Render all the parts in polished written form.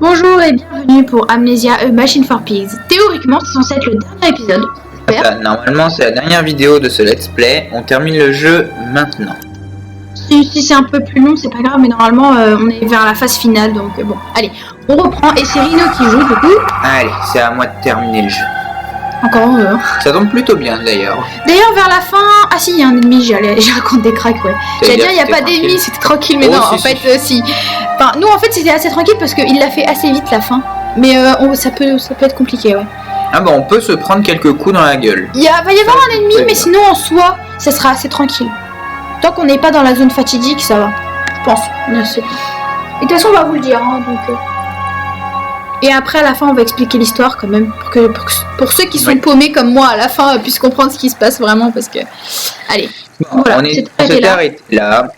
Bonjour et bienvenue pour Amnesia A Machine for Pigs. Théoriquement, c'est censé être le dernier épisode. Normalement, c'est la dernière vidéo de ce let's play. On termine le jeu maintenant. Si c'est un peu plus long, c'est pas grave, mais normalement, on est vers la phase finale, donc bon. Allez, on reprend et c'est Rino qui joue, du coup. Allez, c'est à moi de terminer le jeu. Encore heureux. Ça tombe plutôt bien d'ailleurs. D'ailleurs, vers la fin... Ah si, il y a un ennemi, je raconte des cracks, ouais. J'allais dire, il n'y a pas d'ennemi, c'était tranquille, mais non, en fait, si. Enfin, nous, en fait, c'était assez tranquille parce qu'il l'a fait assez vite, la fin. Mais ça peut être compliqué, ouais. Ah bah, on peut se prendre quelques coups dans la gueule. Il va y avoir un ennemi, mais sinon, en soi, ça sera assez tranquille. Tant qu'on n'est pas dans la zone fatidique, ça va. Je pense. Et de toute façon, on va vous le dire, hein, donc... Et après, à la fin, on va expliquer l'histoire quand même, pour ceux qui sont paumés comme moi à la fin puissent comprendre ce qui se passe vraiment, parce que... Allez, bon, voilà, on s'est arrêté là,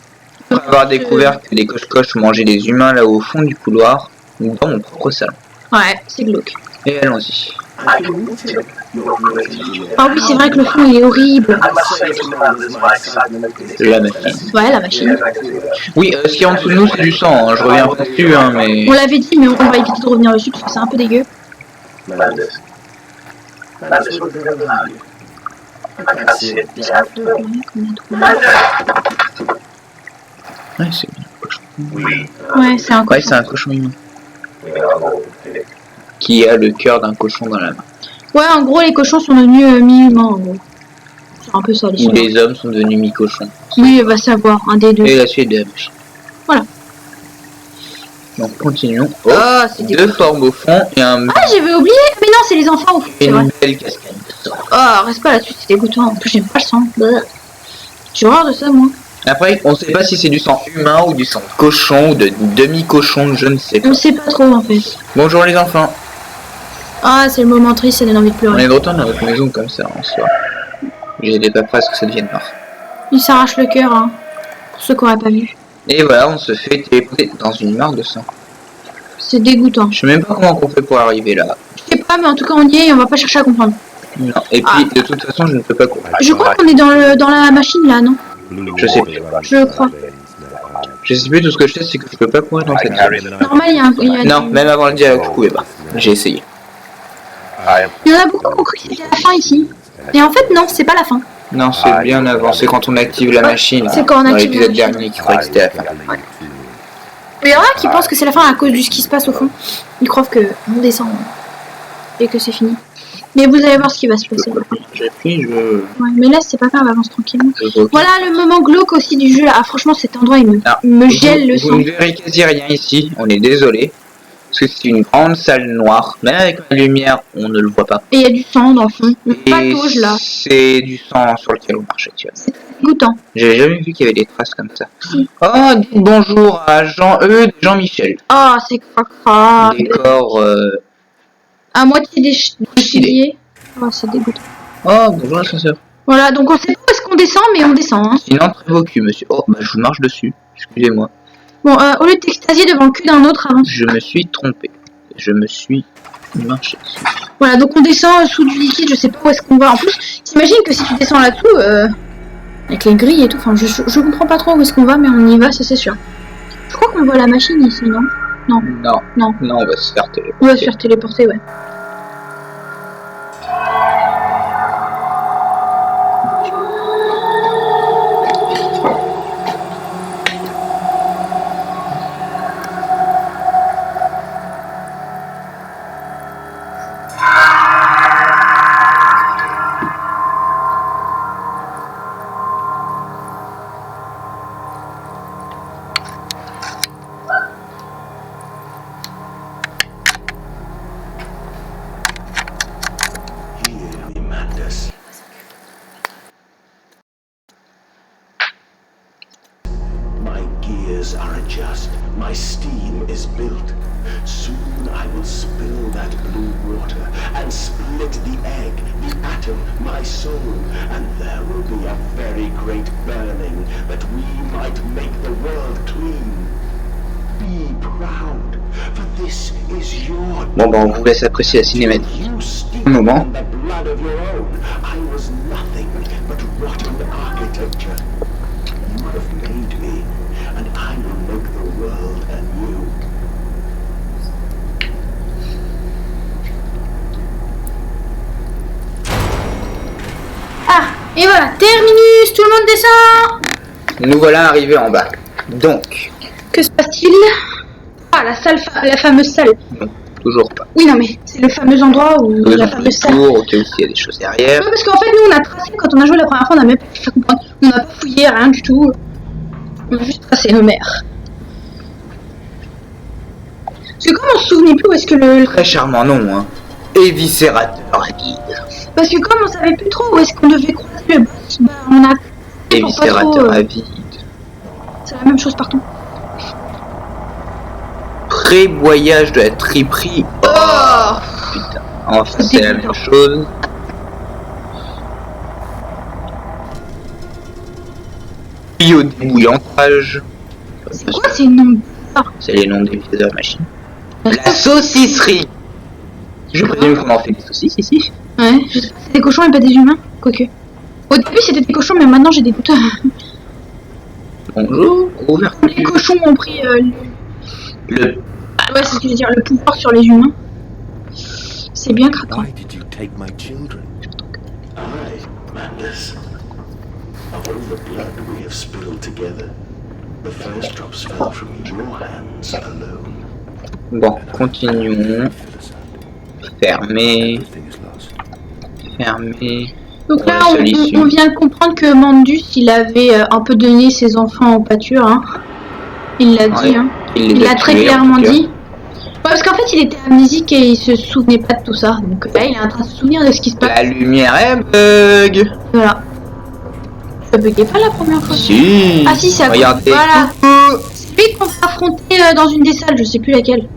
après avoir découvert que les coche-coches mangeaient les humains là au fond du couloir, dans mon propre salon. Ouais, c'est glauque. Et allons-y. Ah oui, c'est vrai que le fond il est horrible. La machine. Ouais, la machine. Oui, ce qui est en dessous de nous, c'est du sang. Hein. Je reviens pas dessus, hein, mais... On l'avait dit, mais on va éviter de revenir dessus parce que c'est un peu dégueu. Ouais, c'est un cochon. Ouais, c'est un cochon. Ouais, c'est un cochon humain. Qui a le cœur d'un cochon dans la main. Ouais, en gros, les cochons sont devenus mi-humains, en gros. C'est un peu ça, l'histoire. Ou les hommes sont devenus mi-cochons. Oui, va savoir, un des deux. Et la suite de la machine. Voilà. Donc, continuons. Oh, c'est deux formes au fond et un... Ah, j'avais oublié. Mais non, c'est les enfants au fond, c'est vrai. Une belle cascade de sang. Oh, reste pas là-dessus, c'est dégoûtant. En plus, j'aime pas le sang. J'ai horreur de ça, moi. Après, on sait pas si c'est du sang humain ou du sang de cochon ou de demi-cochon, je ne sais pas. On sait pas trop, en fait. Bonjour les enfants. Ah, c'est le moment triste, ça donne envie de pleurer. On est de retour dans notre maison comme ça, en soi. J'ai des paperasses que ça devienne noir. Il s'arrache le cœur, hein. Pour ceux qui n'auraient pas vu. Et voilà, on se fait téléporter dans une mare de sang. C'est dégoûtant. Je sais même pas comment on fait pour arriver là. Je sais pas, mais en tout cas, on y est et on va pas chercher à comprendre. Non. Et puis, de toute façon, je ne peux pas courir. Je crois qu'on est dans la machine, là, non? Je sais plus. Je crois. Je sais plus, tout ce que je sais, c'est que je peux pas courir dans cette zone. Normal, il y a Non, même avant le dialogue, je pouvais pas. J'ai essayé. Il y en a beaucoup qui ont cru que c'était la fin ici. Et en fait, non, c'est pas la fin. Non, c'est bien avant, c'est quand on active la machine. C'est quand on dans active l'épisode la machine. dernier qui croyait que c'était la fin. Mais il y en a qui pensent que c'est la fin à cause de ce qui se passe au fond. Ils croient que on descend et que c'est fini. Mais vous allez voir ce qui va se passer. J'ai pris, Ouais, mais là, c'est pas grave, avance tranquillement. Voilà le moment glauque aussi du jeu là. Ah, franchement, cet endroit il me gèle le sang. Vous ne verrez quasi rien ici, on est désolé. Parce que c'est une grande salle noire. Même avec la lumière, on ne le voit pas. Et il y a du sang dans le fond. Une Et patauge là. c'est du sang sur lequel on marche actuellement. C'est dégoûtant. J'ai jamais vu qu'il y avait des traces comme ça. Si. Oh, dites bonjour à Jean-Michel. Ah, c'est cracra. Décor À moitié déchiré. Oh, c'est dégoûtant. Oh, bonjour l'ascenseur. Voilà, donc on sait pas où est-ce qu'on descend, mais on descend. Hein. Sinon, très beau cul, monsieur. Oh, bah je vous marche dessus. Excusez-moi. Bon, au lieu de t'extasier devant le cul d'un autre avant. Je me suis trompé. Je me suis marché dessus. Voilà, donc on descend sous du liquide, je sais pas où est-ce qu'on va. En plus, t'imagines que si tu descends là-dessous, avec les grilles et tout, enfin, je comprends pas trop où est-ce qu'on va, mais on y va, ça c'est sûr. Je crois qu'on voit la machine ici, non? Non. Non, on va se faire téléporter. On va se faire téléporter, ouais. Are adjust, my steam is built. Soon I will spill that blue water and split the egg, the atom, my soul, and there will be a very great burning that we might make the world clean. Be proud, for this is your... Bon, bah on vous laisse apprécier la cinématique. Un moment. The blood of your own. I was nothing but rotten architecture. You have made me, and I will make the world anew. voilà, terminus, tout le monde descend. Nous voilà arrivés en bas. Donc, Que se passe-t-il? Ah, la salle, la fameuse salle. non, toujours pas. Oui, non, mais c'est le fameux endroit où la fameuse salle. Tour, au cas où il y a des choses derrière. Ouais, parce qu'en fait, nous, on a tracé, quand on a joué la première fois, on a même pas fait comprendre. On n'a pas fouillé, rien du tout. On a juste tracé nos mères. Parce que comme on se souvenait plus où est-ce que le... Très charmant nom, hein. Éviscérateur guide. Parce que comme on savait plus trop où est-ce qu'on devait croiser le boss, bah, on a... Éviscérateur avide. C'est la même chose partout. Pré-voyage de la triperie. Oh putain. Enfin, c'est la même chose. Au débouillantage. C'est quoi ces noms? C'est les noms des pièces de la machine. La saucisserie. Je présume qu'on en fait des saucisses ici. Ouais, je sais pas si c'est des cochons et pas des humains. Quoique. Au début c'était des cochons, mais maintenant j'ai des doutes. Bonjour, ouvert. Les cochons ont pris Le... ouais, c'est ce que je veux dire, le pouvoir sur les humains. C'est bien craquant. Why did you take my children? I, madness. Of all the blood we have spilled together, the first drops fell from your hands alone. Bon, continuons. Fermé. Fermé. Donc là, on vient de comprendre que Mandus, il avait un peu donné ses enfants en pâture. Hein. Il l'a dit. Ouais, Hein. il l'a très clairement dit. Ouais, parce qu'en fait, il était amnésique et il se souvenait pas de tout ça. Donc là, il est en train de se souvenir de ce qui se passe. La lumière est bug. Voilà. Ça buguait pas la première fois. Si. Ah si, ça bug. Regardez. Voilà. C'est lui qu'on va affronter dans une des salles, je sais plus laquelle.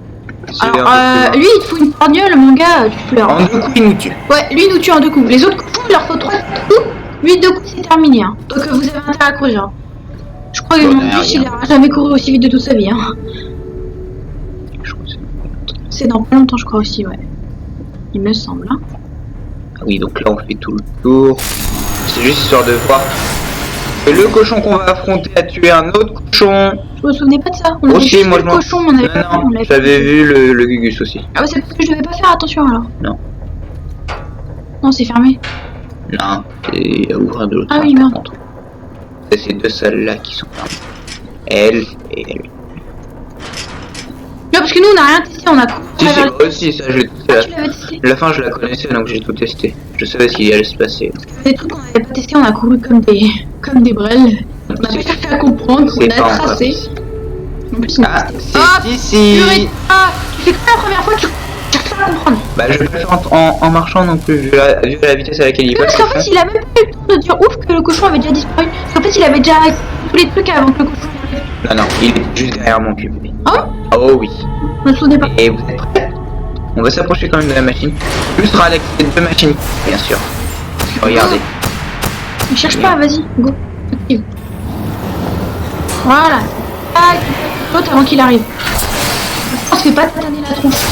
Alors, lui, il te fout une porgnole, mon gars, tu pleures. En 2 coups, il nous tue. Ouais, lui, il nous tue en 2 coups. Les autres coups, il leur faut 3 coups. Lui, 2 coups, c'est terminé. Hein. Donc, vous avez intérêt à courir. Je crois que Mandus, il a jamais couru aussi vite de toute sa vie. Hein. C'est dans pas longtemps, je crois aussi, ouais. Il me semble. Hein. Ah oui, donc là, on fait tout le tour. C'est juste histoire de voir que le cochon qu'on va affronter a tué un autre cochon. Je me souvenais pas de ça. On avait Aussi, juste moi, vu le cochon, mais on avait pas vu. j'avais vu le Gugus aussi. Ah ouais, c'est parce que je devais pas faire attention alors. Non. Non, c'est fermé. Non, c'est à ouvrir de l'autre. Ah oui, merde. C'est ces 2 salles-là qui sont fermées. Elle et elle. Non, parce que nous, on a rien testé, on a couru. Si, aussi, ça, je l'ai testé. Tu l'avais testé. La fin, je la connaissais, donc j'ai tout testé. Je savais ce qui allait se passer. Des trucs qu'on avait pas testé, on a couru comme des brels. On a pas cherché à comprendre, on a tracé. En plus, ah, c'est ici. Ah, tu fais que la première fois, tu cherches pas à comprendre. Bah, je vais pas faire en marchant non plus, vu la vitesse à laquelle il va. Parce qu'en fait, il a même pas eu le temps de dire ouf que le cochon avait déjà disparu. Parce qu'en fait, il avait déjà tous les trucs avant que le cochon arrive. Non, il est juste derrière mon cube. Ah oh oui. Je me souvenais pas. Et vous êtes prêts? On va s'approcher quand même de la machine. Plus Alex, c'est 2 machines, bien sûr. Regardez. Ne cherche pas, vas-y, go. Voilà. Ah, l'autre avant qu'il arrive. On se fait pas tataner la tronche.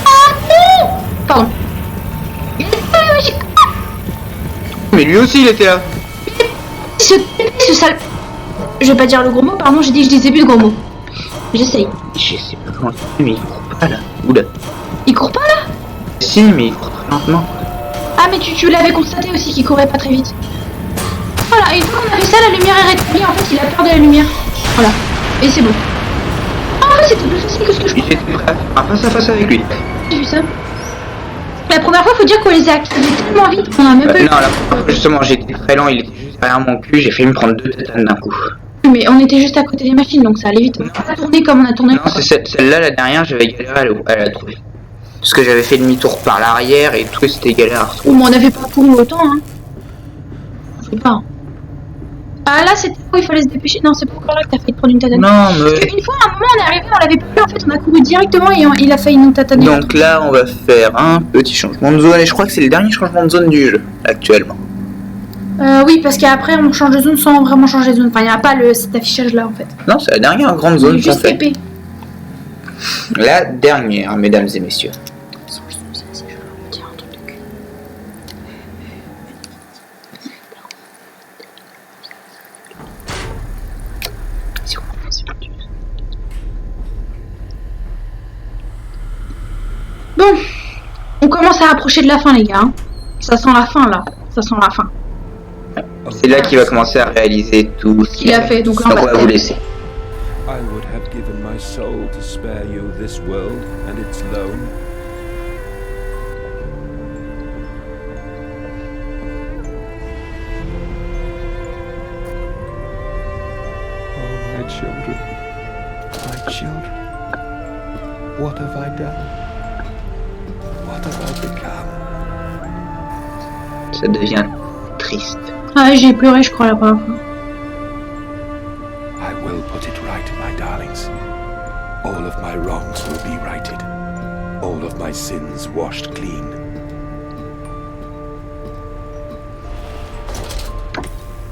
Ah non. Pardon. Il est pas la machine. Mais lui aussi, il était là. Ce sale... Je vais pas dire le gros mot, pardon, j'ai dit que je disais plus de gros mots. J'essaye. Je sais pas comment il fait, mais il court pas là. Oula. Il court pas là? Si, mais il court très lentement. Ah, mais tu l'avais constaté aussi qu'il courait pas très vite. Voilà, et une fois qu'on a fait ça, la lumière est rétablie. En fait, il a peur de la lumière. Voilà. Et c'est bon. Ah, en fait, c'était plus facile que ce que je J'étais prêt à faire un face à face avec lui. J'ai vu ça. La première fois, faut dire qu'on les a activés tellement vite qu'on a même pas eu... Non, la première fois, justement, j'étais très lent, il était juste derrière mon cul, j'ai failli me prendre 2 tatanes d'un coup. Mais on était juste à côté des machines, donc ça allait vite. On n'a pas tourné comme on a tourné. Non, c'est celle-là, la dernière, j'avais galéré à la trouver. Parce que j'avais fait demi-tour par l'arrière et tout, c'était galère à retrouver. Ou mais on n'avait pas couru autant, hein. Je sais pas. Ah là, c'était où il fallait se dépêcher. Non, c'est pas encore là que t'as failli te prendre une tatane. Non, mais... Parce qu'une fois, à un moment, on est arrivé, on l'avait pas vu, en fait, on a couru directement et il a failli nous tataner. Donc là, on va faire un petit changement de zone, et je crois que c'est le dernier changement de zone du jeu, actuellement. Oui, parce qu'après, on change de zone sans vraiment changer de zone. Enfin, il n'y a pas cet affichage-là, en fait. Non, c'est la dernière grande zone qu'on juste fait. épée. La dernière, mesdames et messieurs. Bon, on commence à approcher de la fin, les gars. Hein. Ça sent la fin, là. Ça sent la fin. C'est là qu'il va commencer à réaliser tout ce qu'il a fait. Donc là, on va vous laisser. I would have given my soul to spare you this world and its loan. Oh, my children, what have I done? What have I become? Ça devient triste. Ah, j'ai pleuré, je crois, la première fois. I will put it right, my darlings. All of my wrongs will be righted. All of my sins washed clean.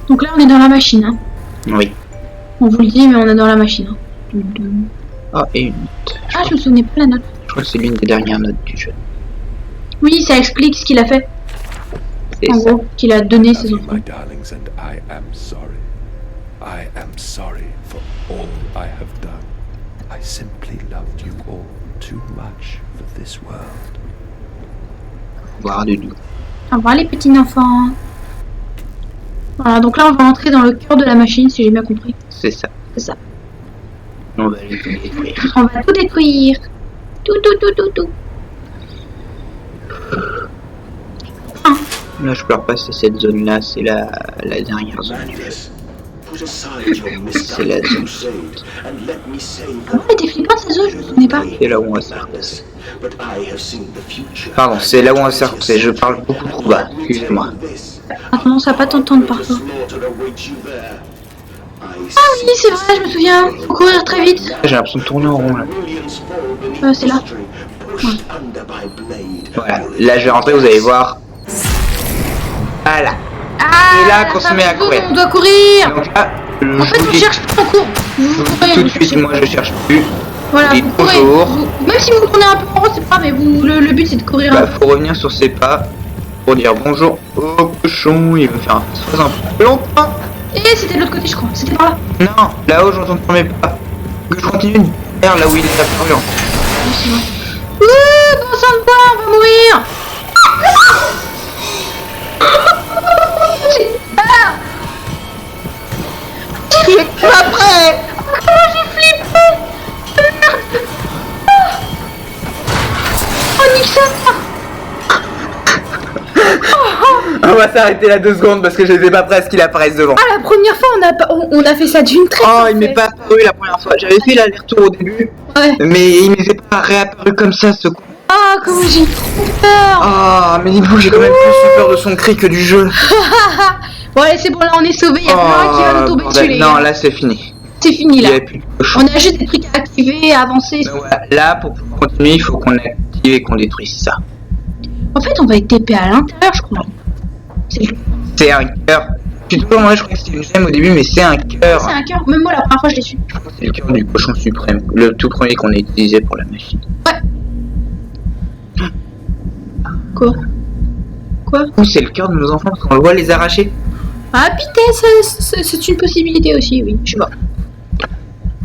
Donc là, on est dans la machine. Hein. Oui. On vous le dit, mais on est dans la machine. Hein. Ah, et une note. Ah, je me souvenais pas la note. Je crois que c'est l'une des dernières notes du jeu. Oui, ça explique ce qu'il a fait. C'est En ça. gros, qu'il a donné ses Love you, enfants. my darlings, and I am sorry. I am sorry for all I have done. I simply loved you all too much for this world. Voir de doux. Au revoir les petits enfants. Voilà, donc là on va entrer dans le cœur de la machine, si j'ai bien compris. C'est ça. C'est ça. On va aller tout détruire. On va tout détruire. Tout. Là, je pleure pas, c'est cette zone-là, c'est la dernière zone du jeu. Magnus, put aside your misguided crusade and let me save Ah bon, elle était flippante cette zone, je me souvenais pas. C'est là où on va se faire madness. But I have seen the future. Pardon, c'est là où on va se faire pousser. Je parle beaucoup trop bas, excusez-moi. Attends, ça va pas t'entendre partout. Ah oui, c'est vrai, je me souviens. Faut courir très vite. J'ai l'impression de tourner en rond là. C'est là. Voilà, là je vais rentrer, vous allez voir. Voilà. Ah, C'est là qu'on se met à courir. On doit courir. Donc là, En fait, on cherche pas, on court. Vous courez, tout de vous suite, cherchez. moi je cherche plus. Voilà, Et vous courez. bonjour. Même si vous tournez un peu en rond, c'est pas grave, mais vous, le but c'est de courir. Bah, faut revenir sur ses pas pour dire bonjour au cochon. Il va me faire un peu longtemps. Et c'était de l'autre côté, je crois. C'était par là. Non, là-haut j'entends pas mes pas. Que je continue de faire là où il est apparu. Ouh, bon sang de bois, on va mourir. J'ai peur. Tu es pas prêt. Comment j'ai flippé. Merde. Oh, nique ça. On va s'arrêter là 2 secondes parce que je n'étais pas prêt à ce qu'il apparaisse devant. Ah, la première fois, on a fait ça d'une traite. Oh, il m'est pas apparu la première fois. J'avais fait l'aller-retour au début, Ouais. mais il m'était pas réapparu comme ça ce coup. Ah, comment j'ai trop peur. Ah, mais dites-vous, j'ai quand même plus eu peur de son cri que du jeu. Bon, allez, c'est bon, là, on est sauvés. Il y a plus rien qui va nous tomber dessus, bordel. les Non, gars. là c'est fini. C'est fini, Il là. n'y avait plus de cochon. On a juste des trucs à activer, à avancer. Donc voilà, là pour pouvoir continuer, il faut qu'on active et qu'on détruise ça. En fait, on va être TP à l'intérieur, je crois. C'est un cœur. Je suis toujours moi, je crois que c'était une gemme au début, mais c'est un cœur. C'est un cœur. Même moi, la première fois, je l'ai su. C'est le cœur du cochon suprême, le tout premier qu'on a utilisé pour la machine. Quoi Ou c'est le cœur de nos enfants parce qu'on le voit les arracher. Ah, putain, c'est une possibilité aussi, oui. Je sais pas.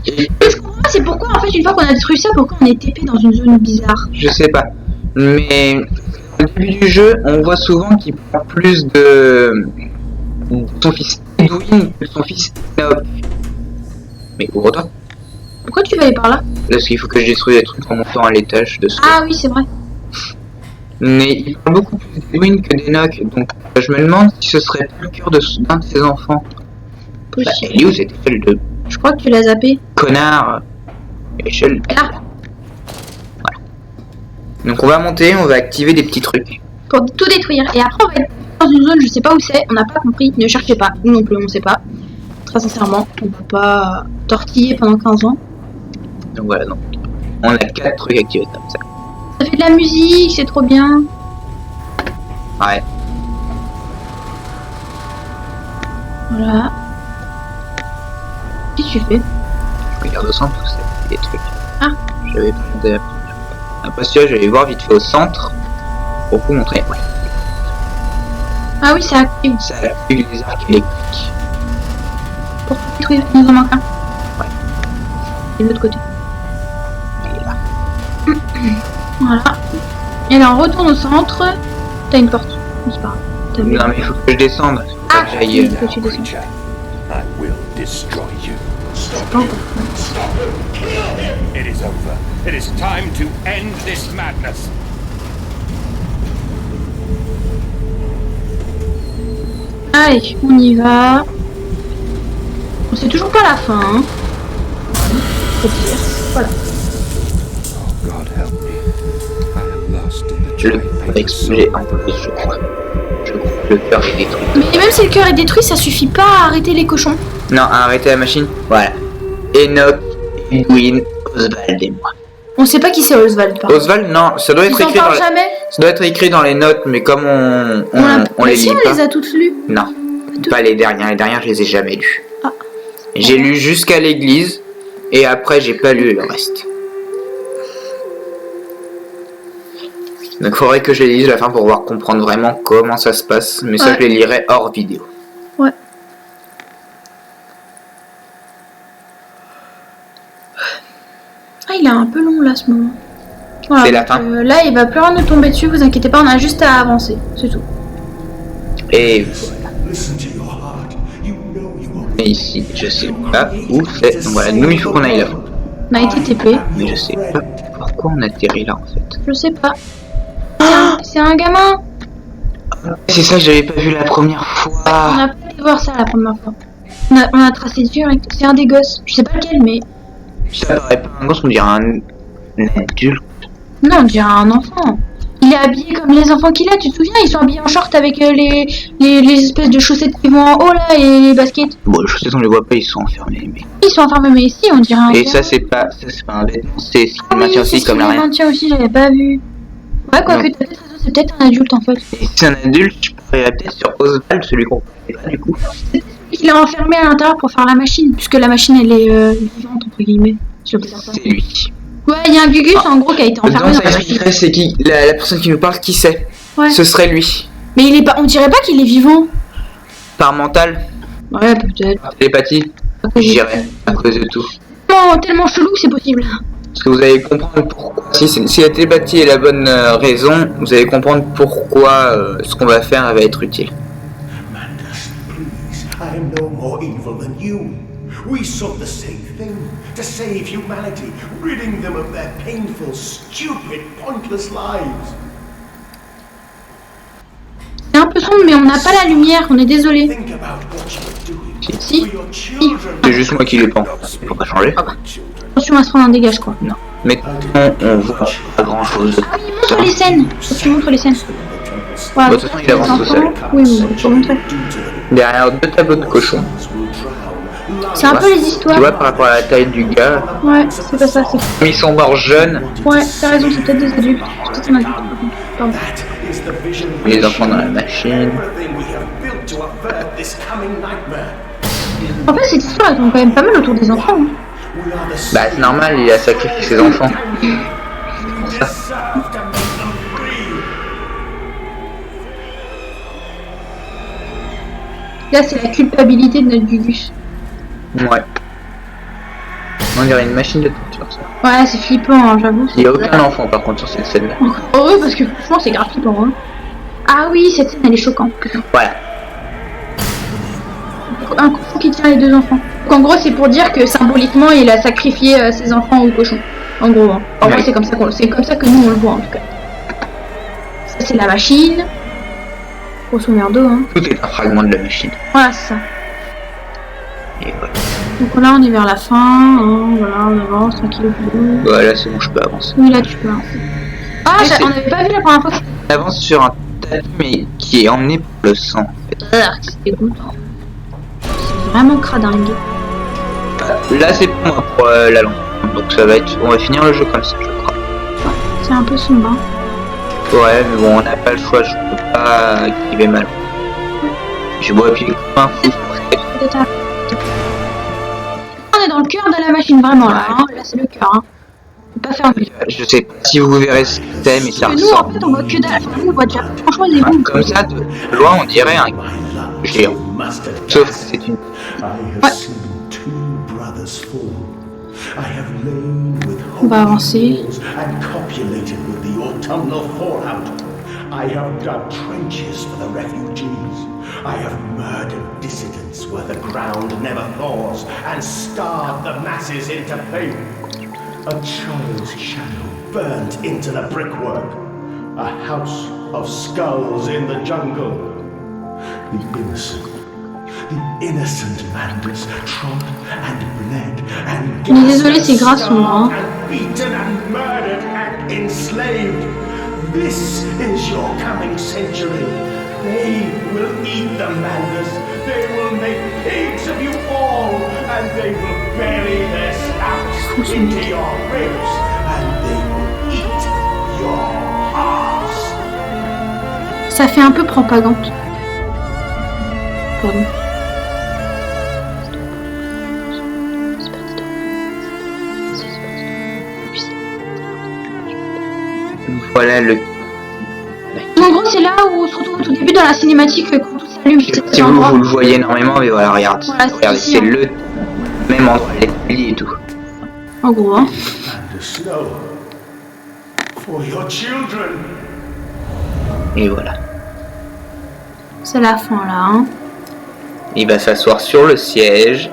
Et Mais je comprends pas, c'est pourquoi, en fait, une fois qu'on a détruit ça, pourquoi on est TP dans une zone bizarre. je sais pas. Mais au début du jeu, on voit souvent qu'il prend plus de son fils Edwin que son fils Enoch. Mais ouvre-toi. Pourquoi tu vas aller par là? Parce qu'il faut que je détruise les trucs en montant à l'étage de ce. Ah oui, c'est vrai. Mais il parle beaucoup plus d'Edwin que d'Enoch, donc je me demande si ce serait pas le cœur d'un de ses enfants. Bah, Possible. elle est où cette échelle de Je crois que tu l'as zappé. connard? Échelle. Et là, Donc on va monter, on va activer des petits trucs. pour tout détruire. Et après, on va être dans une zone, je sais pas où c'est, on n'a pas compris, ne cherchez pas. Nous non plus, on sait pas. Très sincèrement, on va pas tortiller pendant 15 ans. Donc voilà, donc on a 4 trucs activés comme ça. Ça fait de la musique, c'est trop bien. Ouais. Voilà. Qu'est-ce que tu fais? Je regarde au centre où c'est des trucs. Ah. J'avais pas regardé la première fois. Pas sûr, je vais voir vite fait au centre pour vous montrer. Ouais. Ah oui, ça active. Ça active les arcs électriques. Pour détruire, il nous en manque un. Ouais. Et de l'autre côté. Il est là. Voilà. Et là, on retourne au centre. T'as une porte. C'est pas grave. t'as vu. Non mais il faut que je descende. Faut Ah, que j'aille, oui, que tu descends. Creature, I will destroy you. C'est pas encore. It is over. It is time to end this madness. Allez, on y va. On sait toujours pas la fin, hein. Faut dire. Voilà. Oh, God help me. I am lost in the Je le giant fais exploser en plus, je crois. Je crois que le cœur est détruit. Mais même si le cœur est détruit, ça suffit pas à arrêter les cochons. Non, arrêtez la machine. Voilà. Enoch, Edwin, Oswald et moi. On sait pas qui c'est Oswald, par contre. Oswald, non, ça doit Ils être s'en écrit dans parlent les... jamais. Ça doit être écrit dans les notes, mais comme on les lit on pas. les a toutes lues. Non, pas les dernières. Les dernières, je les ai jamais lues. Ah. J'ai lu jusqu'à l'église, et après, j'ai pas lu le reste. Donc, faudrait que je les lise à la fin pour pouvoir comprendre vraiment comment ça se passe. Mais ça, Ouais. je les lirai hors vidéo. Ouais. Ah, il est un peu long là, ce moment. Voilà, C'est la donc, fin. là, il va plus rien nous tomber dessus, vous inquiétez pas, on a juste à avancer, c'est tout. Et voilà. Listen to your heart. You know you are. Et ici, je sais pas où c'est. Donc voilà, nous, il faut qu'on aille là. On a été TP, Mais je sais pas pourquoi on atterrit là, en fait. je sais pas. C'est un gamin. C'est ça que j'avais pas vu la première fois. On a pas été voir ça la première fois. On a tracé direct, c'est un des gosses, je sais pas lequel, mais... Ça paraît pas un gosse, on dirait un adulte. Non, on dirait un enfant. Il est habillé comme les enfants qu'il a, tu te souviens? Ils sont habillés en short avec les espèces de chaussettes qui vont en haut là et les baskets. Bon, les chaussettes on les voit pas, ils sont enfermés. Mais... Ils sont enfermés, mais ici on dirait un Et gamin. ça c'est pas un vêtement, c'est ce Ah qu'il maintient oui, c'est aussi ce comme qu'il la reine. maintient aussi, j'avais pas vu. Ouais, quoique Non. t'as peut-être raison, c'est peut-être un adulte en fait. Et si c'est un adulte, je parierais peut-être sur Oswald, celui qu'on connaît pas du coup. Il est enfermé à l'intérieur pour faire la machine, puisque la machine elle est vivante entre guillemets. Je peux dire ça. C'est lui. Ouais, il y a un Gugus en gros qui a été enfermé Donc dans ça la machine. expliquerait c'est qui la personne qui nous parle, qui c'est. Ouais. Ce serait lui. Mais il est pas, on dirait pas qu'il est vivant. Par mental, Ouais, peut-être. par télépathie, j'irais à cause de tout. Tellement chelou que c'est possible. Parce que vous allez comprendre pourquoi. Si la télépathie est la bonne raison, vous allez comprendre pourquoi ce qu'on va faire va être utile. Mandas, please. I am no more evil than you. We sought the same thing, to save humanity, ridding them of their painful, stupid, pointless lives. C'est un peu sombre, mais on n'a pas la lumière, on est désolé. Think about what you are doing Si. for your children. C'est juste moi qui l'ai pas. Faut pas changer. Attention à se prendre un dégage quoi. Non. Mais on voit pas grand chose. Ah oui, montre les scènes. Faut que tu montres les scènes. Voilà. Bah, de toute façon, il avance tout seul. Oui, mais faut montrer. Derrière deux tableaux de cochons. C'est un peu les histoires. Tu vois, par rapport à la taille du gars, Ouais, c'est pas ça, c'est... ils sont morts jeunes, Ouais, t'as raison, c'est peut-être des adultes. C'est peut-être un adulte, par contre. Pardon. That is the vision les enfants dans la machine. everything we have built to avert this coming nightmare. En fait, cette histoire, elle tourne quand même pas mal autour des enfants. Hein. We are the Bah c'est normal, il a sacrifié ses enfants. deserve to make them free. Là, c'est la culpabilité de notre Gugus. Ouais. On dirait une machine de torture ça. Ouais, c'est flippant, hein, j'avoue. Il n'y a aucun enfant par contre sur cette scène là. Encore heureux, parce que franchement, c'est grave flippant. Hein. Ah oui, cette scène, elle est choquante. Voilà. Un cochon qui tient les deux enfants. Donc, en gros, c'est pour dire que symboliquement, il a sacrifié ses enfants au cochon. En gros, hein. En vrai, Ouais. c'est comme ça que nous on le voit en tout cas. Ça, c'est la machine. Grosso merdo, hein. Tout est un fragment de la machine. Voilà, c'est ça. Et voilà. Donc là, on est vers la fin. Hein. Voilà, on avance tranquille. Voilà, c'est bon, je peux avancer. Oui, là, tu peux avancer. Ah, Mais c'est- on n'avait pas vu la première fois. On avance sur un tapis mais qui est emmené par le sang en fait. C'est dégoûtant. C'est vraiment cradingue. Là c'est pour moi pour la lampe. Donc ça va être. On va finir le jeu comme ça je crois. C'est un peu sombre. Hein. Ouais mais bon on n'a pas le choix, je peux pas activer mal. J'ai beau appuyer comme un fou. Peut-être un- On est dans le cœur de la machine, vraiment là. Hein. Là, c'est le cœur. Hein. Faut pas faire mieux. Je sais pas si vous verrez ce que c'est mais ça Mais nous, en ressemble. fait, on voit que dalle. Enfin, nous, on voit déjà. Franchement, les boules. Comme ça de loin on dirait un géant. Sauf que c'est une. I have seen two brothers fall. I have lain with On va avancer. and copulated with the autumnal fallout. I have dug trenches for the refugees. I have murdered dissidents where the ground never thaws and starved the masses into faith. A child's shadow burnt into the brickwork. A house of skulls in the jungle. The innocent Mandus trod and bled and On est désolé, c'est grave sombre. Hein. and beaten and murdered and enslaved. This is your coming century. They will eat the Mandus. They will make pigs of you all, and they will bury their scalps into your ribs, and they will eat your hearts. Ça fait un peu propagande. Pardon. Voilà le. En gros, c'est là où on se retrouve au tout début dans la cinématique quand tout s'allume. Si vous le voyez énormément, mais voilà, regarde. Voilà, Regardez, ici, c'est hein. le même endroit, les lits et tout. En gros, hein. And the snow for your children. Et voilà. C'est la fin là, hein. Il va s'asseoir sur le siège.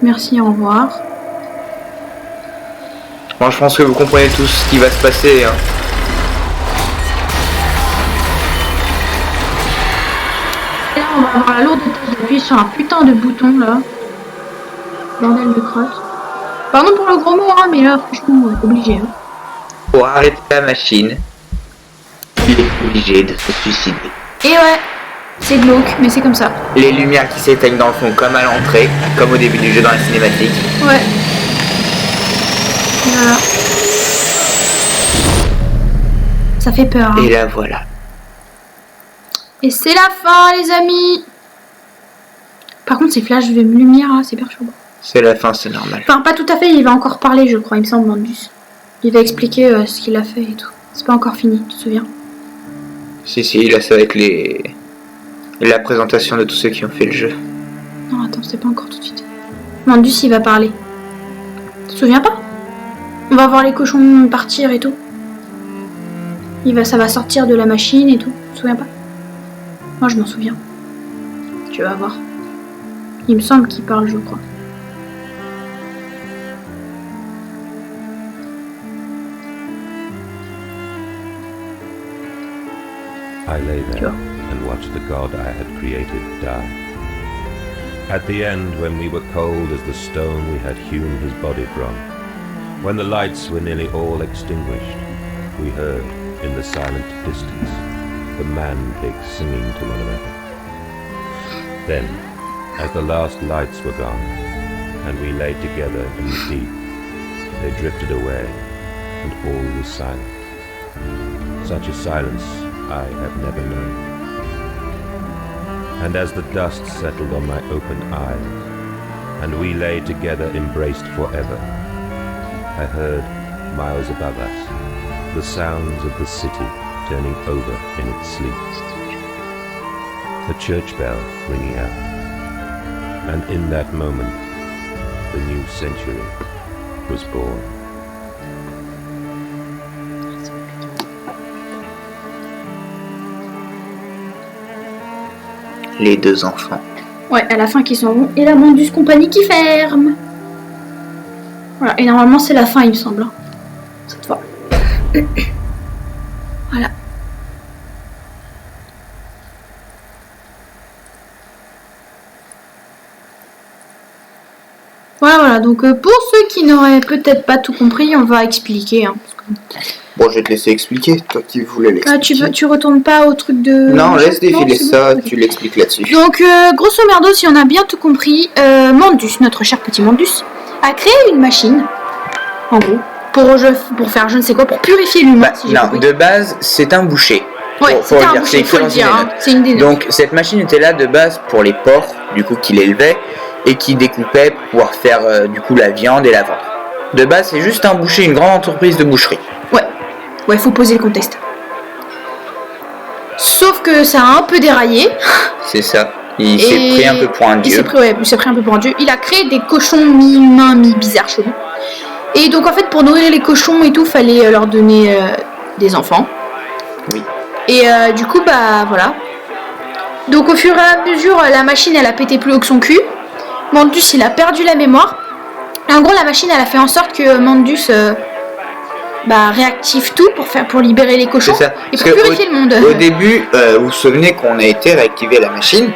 Merci, au revoir. Bon, je pense que vous comprenez tout ce qui va se passer. Hein. Et là, on va avoir la lourde tâche d'appuyer sur un putain de bouton là. Bordel de crotte. Pardon pour le gros mot, hein, mais là, franchement, obligé. Hein. Pour arrêter la machine, il est obligé de se suicider. Et ouais, c'est glauque, mais c'est comme ça. Les lumières qui s'éteignent dans le fond comme à l'entrée, comme au début du jeu dans la cinématique. Ouais. Voilà. Ça fait peur. Hein. Et là voilà. Et c'est la fin, les amis. Par contre, ces flashs de lumière là, c'est perturbant. C'est la fin, c'est normal. Enfin, pas tout à fait, il va encore parler, je crois, il me semble, Mandus. Il va expliquer ce qu'il a fait et tout. C'est pas encore fini, tu te souviens? Si, là ça va être la présentation de tous ceux qui ont fait le jeu. Non, attends, c'est pas encore tout de suite. Mandus, il va parler. Tu te souviens pas? On va voir les cochons partir et tout. Ça va sortir de la machine et tout. Tu te souviens pas? Moi, je m'en souviens. Tu vas voir. Il me semble qu'il parle, je crois. I lay there and watched the god I had created die. At the end, when we were cold as the stone we had hewn his body from, when the lights were nearly all extinguished, we heard, in the silent distance, the man-pigs singing to one another. Then, as the last lights were gone, and we lay together in the deep, they drifted away, and all was silent. Such a silence I have never known. And as the dust settled on my open eyes, and we lay together embraced forever, I heard, miles above us, the sounds of the city turning over in its sleep. A church bell ringing out. And in that moment, the new century was born. Les deux enfants. Ouais, à la fin qui s'en vont. Et la Mandus Compagnie qui ferme. Voilà, et normalement c'est la fin, il me semble. Hein, cette fois. Voilà. Voilà, donc pour ceux qui n'auraient peut-être pas tout compris, on va expliquer. Hein, parce que... Bon, je vais te laisser expliquer, toi qui voulais l'expliquer. Ah, tu retournes pas au truc de... Non, laisse défiler ça, bon, okay. Tu l'expliques là-dessus. Donc, grosso merdo, si on a bien tout compris, Mandus, notre cher petit Mandus, a créé une machine, en gros, pour faire je ne sais quoi, pour purifier l'humain. Si non, de base, c'est un boucher. Ouais, c'est un boucher, faut le dire, hein, c'est une des Donc, cette machine était là de base pour les porcs, du coup, qu'il élevait, et qui découpait pour pouvoir faire, du coup, la viande et la vendre. De base, c'est juste un boucher, une grande entreprise de boucherie. Ouais, faut poser le contexte. Sauf que ça a un peu déraillé. C'est ça. Il s'est pris un peu pour un dieu. Il s'est pris un peu pour un dieu. Il a créé des cochons mi-humains, mi-bizarres chelous. Et donc en fait, pour nourrir les cochons et tout, fallait leur donner des enfants. Oui. Et du coup, bah voilà. Donc au fur et à mesure, la machine, elle a pété plus haut que son cul. Mandus, il a perdu la mémoire. Et en gros, la machine, elle a fait en sorte que Mandus réactive tout pour libérer les cochons C'est ça. et Parce pour que purifier le monde. Au début, vous vous souvenez qu'on a été réactiver la machine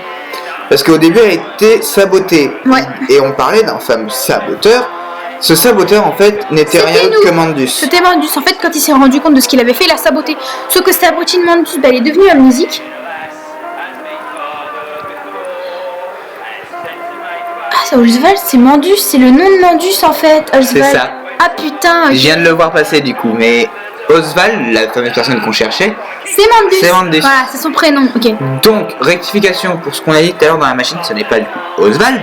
parce qu'au début, elle a été sabotée. Ouais. Et on parlait d'un fameux saboteur. Ce saboteur, en fait, n'était C'était rien d'autre nous. que Mandus. C'était Mandus. En fait, quand il s'est rendu compte de ce qu'il avait fait, il a saboté. Sauf que cette abruti de Mandus, elle est devenue amnésique. Ah, c'est Oswald, c'est Mandus, c'est le nom de Mandus en fait. Oswald. C'est ça. Ah putain. Je viens de le voir passer du coup, mais Oswald, la fameuse personne qu'on cherchait, C'est Mandus. c'est Mandus. Voilà, c'est son prénom. Ok. Donc, rectification pour ce qu'on a dit tout à l'heure dans la machine, ce n'est pas du tout Oswald,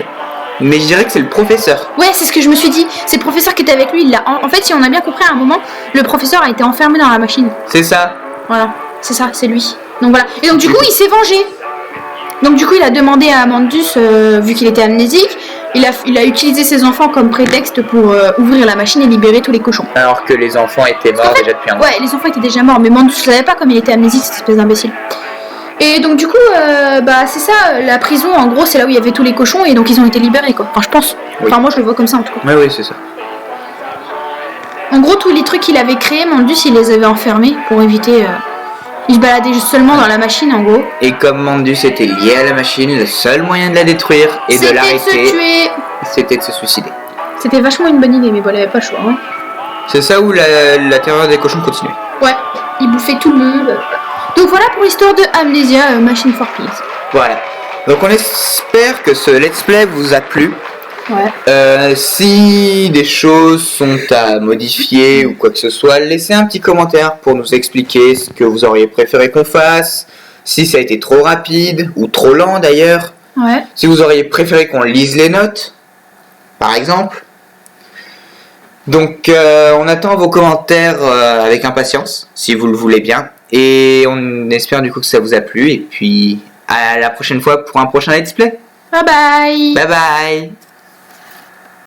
mais je dirais que c'est le professeur. Ouais, c'est ce que je me suis dit. C'est le professeur qui était avec lui. En fait, si on a bien compris à un moment, le professeur a été enfermé dans la machine. C'est ça. Voilà, c'est ça, c'est lui. Donc voilà. Et donc du coup, il s'est vengé. Donc du coup, il a demandé à Mandus, vu qu'il était amnésique, il a utilisé ses enfants comme prétexte pour ouvrir la machine et libérer tous les cochons. Alors que les enfants étaient morts déjà depuis un moment. Ouais, les enfants étaient déjà morts, mais Mandus ne savait pas comme il était amnésique, cette espèce d'imbécile. Et donc du coup, c'est ça, la prison, en gros, c'est là où il y avait tous les cochons, et donc ils ont été libérés, quoi. Enfin, je pense. Oui. Enfin, moi, je le vois comme ça, en tout cas. Oui, c'est ça. En gros, tous les trucs qu'il avait créés, Mandus, il les avait enfermés pour éviter... Il se baladait juste seulement dans la machine, en gros. Et comme Mandus était lié à la machine, le seul moyen de la détruire et de C'était de l'arrêter, se tuer. c'était de se suicider. C'était vachement une bonne idée, mais bon, il avait pas le choix. Hein. C'est ça où la terreur des cochons continuait. Ouais, il bouffait tout le monde. Donc voilà pour l'histoire de Amnesia Machine for Peace. Voilà. Donc on espère que ce let's play vous a plu. Ouais. Si des choses sont à modifier ou quoi que ce soit, laissez un petit commentaire pour nous expliquer ce que vous auriez préféré qu'on fasse, si ça a été trop rapide ou trop lent d'ailleurs, Ouais. si vous auriez préféré qu'on lise les notes, par exemple. Donc on attend vos commentaires avec impatience, si vous le voulez bien, et on espère du coup que ça vous a plu, et puis à la prochaine fois pour un prochain let's play. Bye bye. Bye bye.